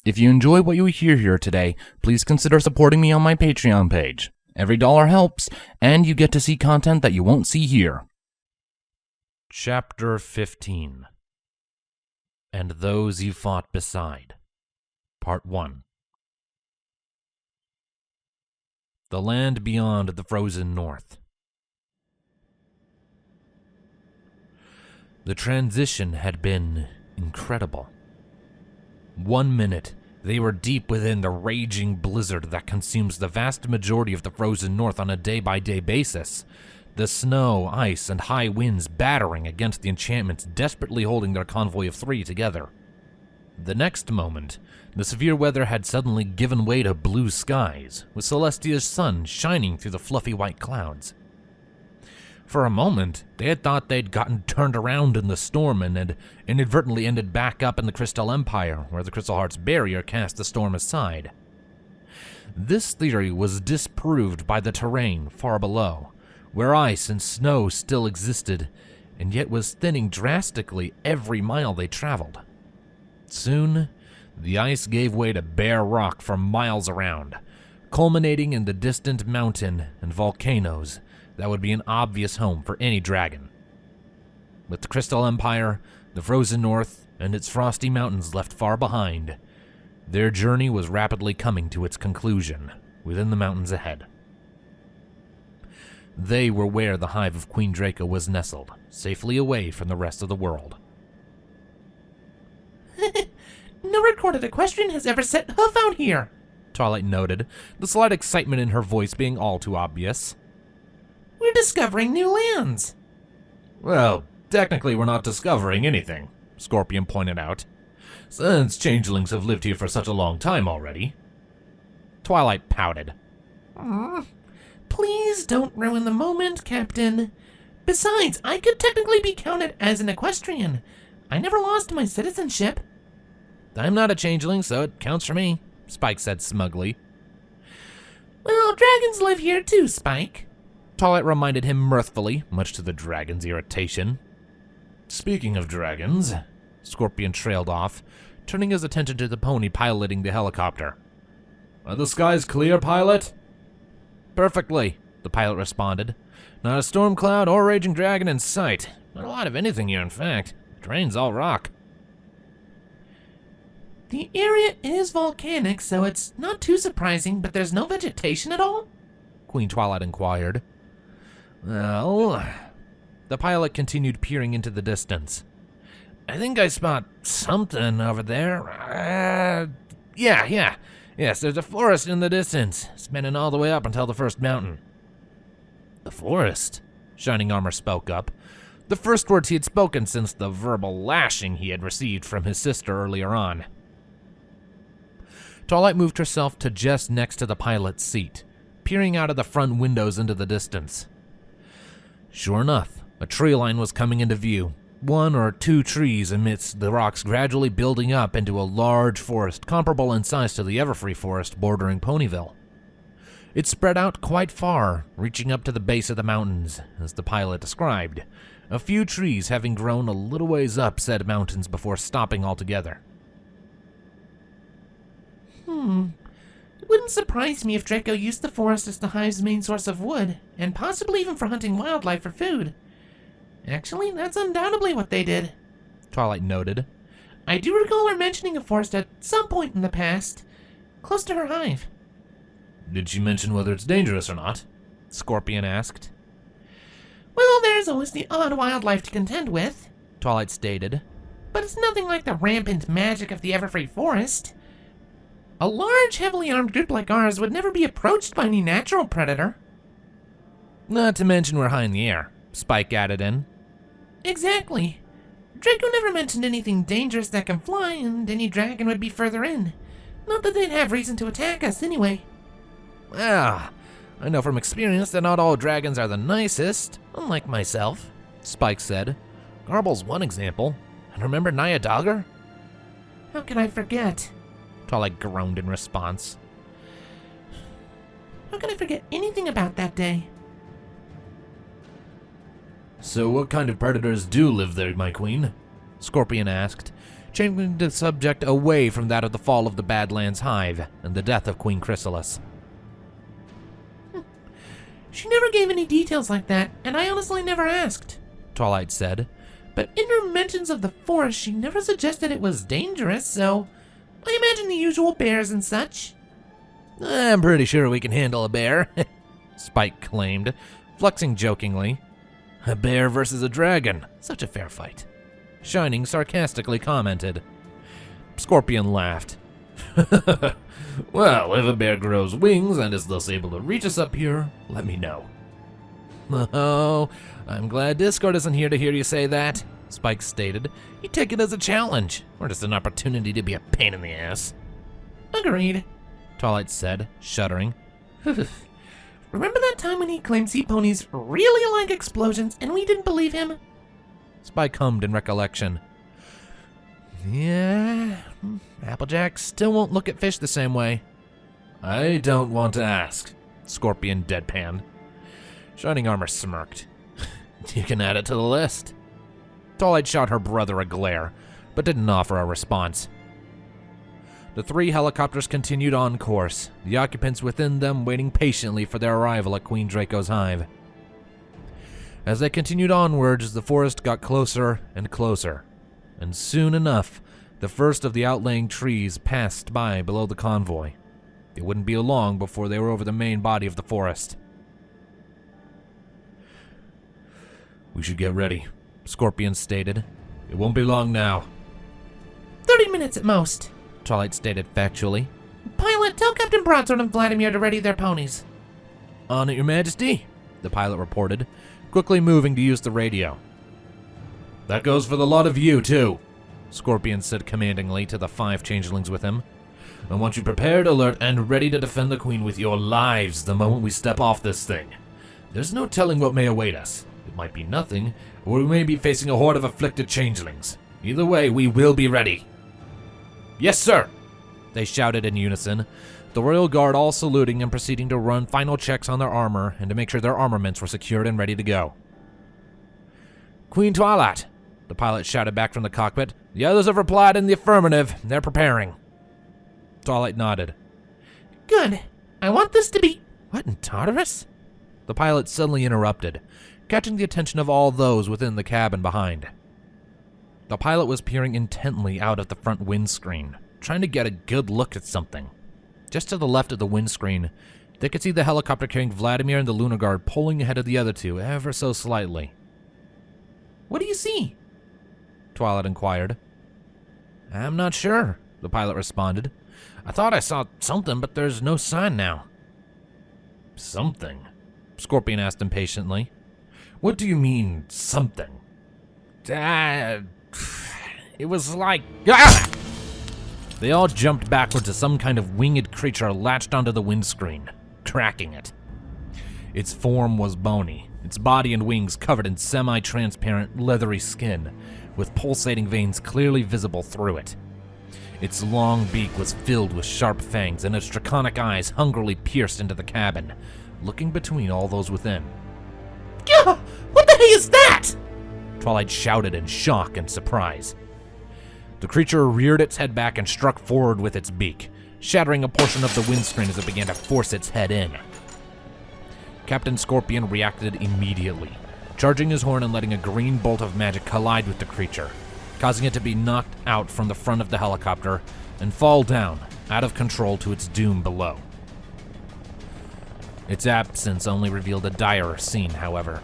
If you enjoy what you hear here today, please consider supporting me on my Patreon page. Every dollar helps, and you get to see content that you won't see here. Chapter 15. And Those You Fought Beside. Part 1. The land beyond the frozen north. The transition had been incredible. 1 minute, they were deep within the raging blizzard that consumes the vast majority of the frozen north on a day-by-day basis. The snow, ice, and high winds battering against the enchantments desperately holding their convoy of 3 together. The next moment, the severe weather had suddenly given way to blue skies, with Celestia's sun shining through the fluffy white clouds. For a moment, they had thought they'd gotten turned around in the storm and had inadvertently ended back up in the Crystal Empire, where the Crystal Heart's barrier cast the storm aside. This theory was disproved by the terrain far below, where ice and snow still existed, and yet was thinning drastically every mile they traveled. Soon, the ice gave way to bare rock for miles around, culminating in the distant mountain and volcanoes that would be an obvious home for any dragon. With the Crystal Empire, the frozen north, and its frosty mountains left far behind, their journey was rapidly coming to its conclusion within the mountains ahead. They were where the Hive of Queen Draco was nestled, safely away from the rest of the world. No recorded equestrian has ever set hoof out here, Twilight noted, the slight excitement in her voice being all too obvious. We're discovering new lands. Well, technically we're not discovering anything, Scorpion pointed out, since changelings have lived here for such a long time already. Twilight pouted. Please don't ruin the moment, Captain. Besides, I could technically be counted as an equestrian. I never lost my citizenship. I'm not a changeling, so it counts for me, Spike said smugly. Well, dragons live here too, Spike. Twilight reminded him mirthfully, much to the dragon's irritation. Speaking of dragons, Scorpion trailed off, turning his attention to the pony piloting the helicopter. Are the skies clear, pilot? Perfectly, the pilot responded. Not a storm cloud or raging dragon in sight. Not a lot of anything here, in fact. The terrain's all rock. The area is volcanic, so it's not too surprising, but there's no vegetation at all? Queen Twilight inquired. Well, the pilot continued peering into the distance. I think I spot something over there. Yes, there's a forest in the distance, spanning all the way up until the first mountain. The forest? Shining Armor spoke up, the first words he had spoken since the verbal lashing he had received from his sister earlier on. Twilight moved herself to just next to the pilot's seat, peering out of the front windows into the distance. Sure enough, a tree line was coming into view, 1 or 2 trees amidst the rocks gradually building up into a large forest comparable in size to the Everfree forest bordering Ponyville. It spread out quite far, reaching up to the base of the mountains, as the pilot described, a few trees having grown a little ways up said mountains before stopping altogether. It wouldn't surprise me if Draco used the forest as the Hive's main source of wood, and possibly even for hunting wildlife for food. Actually, that's undoubtedly what they did, Twilight noted. I do recall her mentioning a forest at some point in the past, close to her hive. Did she mention whether it's dangerous or not? Scorpion asked. Well, there's always the odd wildlife to contend with, Twilight stated. But it's nothing like the rampant magic of the Everfree forest. A large, heavily armed group like ours would never be approached by any natural predator. Not to mention we're high in the air, Spike added in. Exactly. Draco never mentioned anything dangerous that can fly, and any dragon would be further in. Not that they'd have reason to attack us anyway. Well, I know from experience that not all dragons are the nicest, unlike myself, Spike said. Garble's one example. And remember Naya Dogger? How can I forget? Twilight groaned in response. How can I forget anything about that day? So what kind of predators do live there, my queen? Scorpion asked, changing the subject away from that of the fall of the Badlands Hive and the death of Queen Chrysalis. She never gave any details like that, and I honestly never asked, Twilight said. But in her mentions of the forest, she never suggested it was dangerous, so I imagine the usual bears and such. I'm pretty sure we can handle a bear, Spike claimed, flexing jokingly. A bear versus a dragon, such a fair fight. Shining sarcastically commented. Scorpion laughed. Well, if a bear grows wings and is thus able to reach us up here, let me know. Oh, I'm glad Discord isn't here to hear you say that, Spike stated. You take it as a challenge, or just an opportunity to be a pain in the ass. Agreed, Twilight said, shuddering. Remember that time when he claimed sea ponies really like explosions and we didn't believe him? Spike hummed in recollection. Yeah, Applejack still won't look at fish the same way. I don't want to ask, Scorpion deadpanned. Shining Armor smirked. You can add it to the list. Twilight shot her brother a glare, but didn't offer a response. The 3 helicopters continued on course, the occupants within them waiting patiently for their arrival at Queen Draco's hive. As they continued onwards, the forest got closer and closer, and soon enough, the first of the outlying trees passed by below the convoy. It wouldn't be long before they were over the main body of the forest. We should get ready, Scorpion stated. It won't be long now. 30 minutes at most, Twilight stated factually. Pilot, tell Captain Broadsword and Vladimir to ready their ponies. On it, Your Majesty, the pilot reported, quickly moving to use the radio. That goes for the lot of you, too, Scorpion said commandingly to the 5 changelings with him. I want you prepared, alert, and ready to defend the Queen with your lives the moment we step off this thing. There's no telling what may await us. It might be nothing, or we may be facing a horde of afflicted changelings. Either way, we will be ready. Yes, sir, they shouted in unison, the royal guard all saluting and proceeding to run final checks on their armor and to make sure their armaments were secured and ready to go. Queen Twilight, the pilot shouted back from the cockpit. The others have replied in the affirmative. They're preparing. Twilight nodded. Good. I want this to be... What in Tartarus? The pilot suddenly interrupted, catching the attention of all those within the cabin behind. The pilot was peering intently out of the front windscreen, trying to get a good look at something. Just to the left of the windscreen, they could see the helicopter carrying Vladimir and the Lunar Guard pulling ahead of the other 2 ever so slightly. What do you see? Twilight inquired. I'm not sure, the pilot responded. I thought I saw something, but there's no sign now. Something? Scorpion asked impatiently. What do you mean, something? It was like... Ah! They all jumped backwards as some kind of winged creature latched onto the windscreen, cracking it. Its form was bony, its body and wings covered in semi-transparent, leathery skin, with pulsating veins clearly visible through it. Its long beak was filled with sharp fangs, and its draconic eyes hungrily pierced into the cabin, looking between all those within. Gah! What the heck is that? Twilight shouted in shock and surprise. The creature reared its head back and struck forward with its beak, shattering a portion of the windscreen as it began to force its head in. Captain Scorpion reacted immediately, charging his horn and letting a green bolt of magic collide with the creature, causing it to be knocked out from the front of the helicopter and fall down, out of control to its doom below. Its absence only revealed a dire scene, however,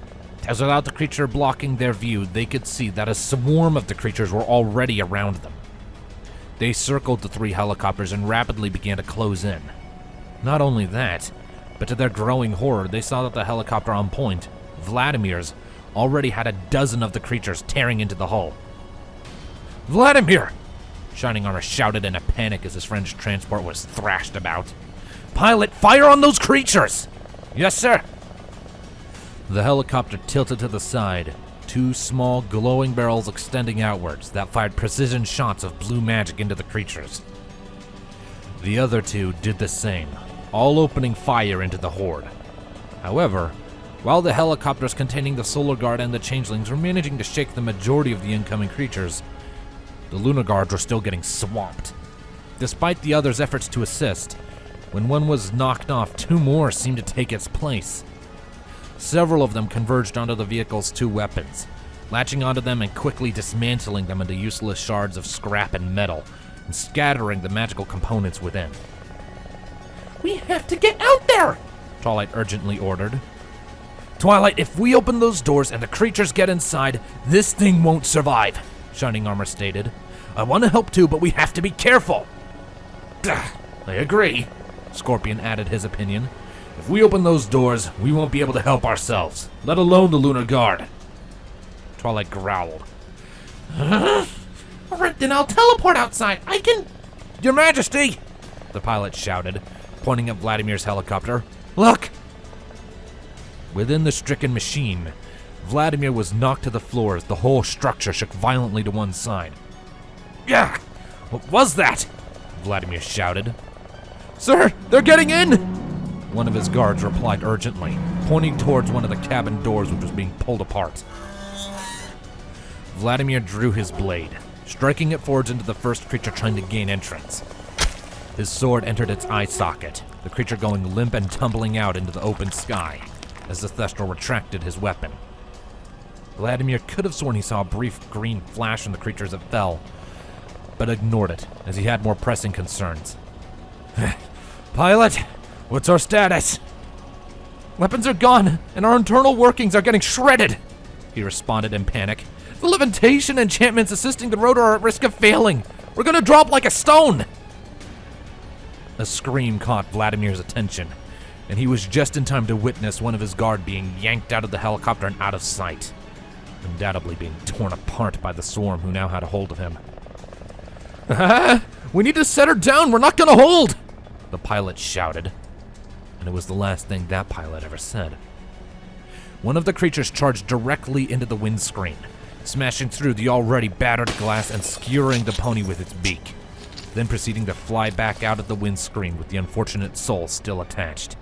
as without the creature blocking their view, they could see that a swarm of the creatures were already around them. They circled the 3 helicopters and rapidly began to close in. Not only that, but to their growing horror, they saw that the helicopter on point, Vladimir's, already had a dozen of the creatures tearing into the hull. Vladimir! Shining Armor shouted in a panic as his friend's transport was thrashed about. Pilot, fire on those creatures! Yes, sir! The helicopter tilted to the side, 2 small glowing barrels extending outwards that fired precision shots of blue magic into the creatures. The other 2 did the same, all opening fire into the horde. However, while the helicopters containing the Solar Guard and the Changelings were managing to shake the majority of the incoming creatures, The Lunar Guards were still getting swamped. Despite the others' efforts to assist, when one was knocked off, 2 more seemed to take its place. Several of them converged onto the vehicle's 2 weapons, latching onto them and quickly dismantling them into useless shards of scrap and metal, and scattering the magical components within. We have to get out there! Twilight urgently ordered. Twilight, if we open those doors and the creatures get inside, this thing won't survive, Shining Armor stated. I want to help too, but we have to be careful. I agree, Scorpion added his opinion. If we open those doors, we won't be able to help ourselves, let alone the Lunar Guard. Twilight growled. Alright, then I'll teleport outside. I can... Your Majesty, the pilot shouted, pointing at Vladimir's helicopter. Look! Within the stricken machine, Vladimir was knocked to the floor as the whole structure shook violently to one side. Yeah! What was that? Vladimir shouted. Sir, they're getting in! One of his guards replied urgently, pointing towards one of the cabin doors which was being pulled apart. Vladimir drew his blade, striking it forwards into the first creature trying to gain entrance. His sword entered its eye socket, the creature going limp and tumbling out into the open sky as the Thestral retracted his weapon. Vladimir could have sworn he saw a brief green flash from the creature as it fell, but ignored it as he had more pressing concerns. Pilot, what's our status? Weapons are gone, and our internal workings are getting shredded, he responded in panic. The levitation enchantments assisting the rotor are at risk of failing. We're gonna drop like a stone! A scream caught Vladimir's attention, and he was just in time to witness one of his guard being yanked out of the helicopter and out of sight, undoubtedly being torn apart by the swarm who now had a hold of him. We need to set her down, we're not gonna hold! The pilot shouted, and it was the last thing that pilot ever said. One of the creatures charged directly into the windscreen, smashing through the already battered glass and skewering the pony with its beak, then proceeding to fly back out of the windscreen with the unfortunate soul still attached.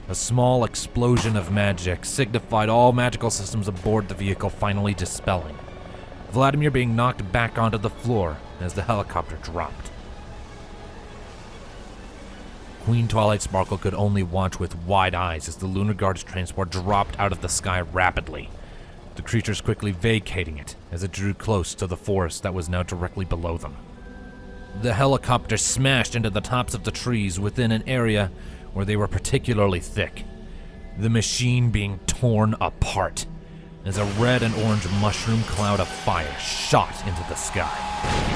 A small explosion of magic signified all magical systems aboard the vehicle finally dispelling, Vladimir being knocked back onto the floor as the helicopter dropped. Queen Twilight Sparkle could only watch with wide eyes as the Lunar Guard's transport dropped out of the sky rapidly, the creatures quickly vacating it as it drew close to the forest that was now directly below them. The helicopter smashed into the tops of the trees within an area where they were particularly thick, the machine being torn apart as a red and orange mushroom cloud of fire shot into the sky.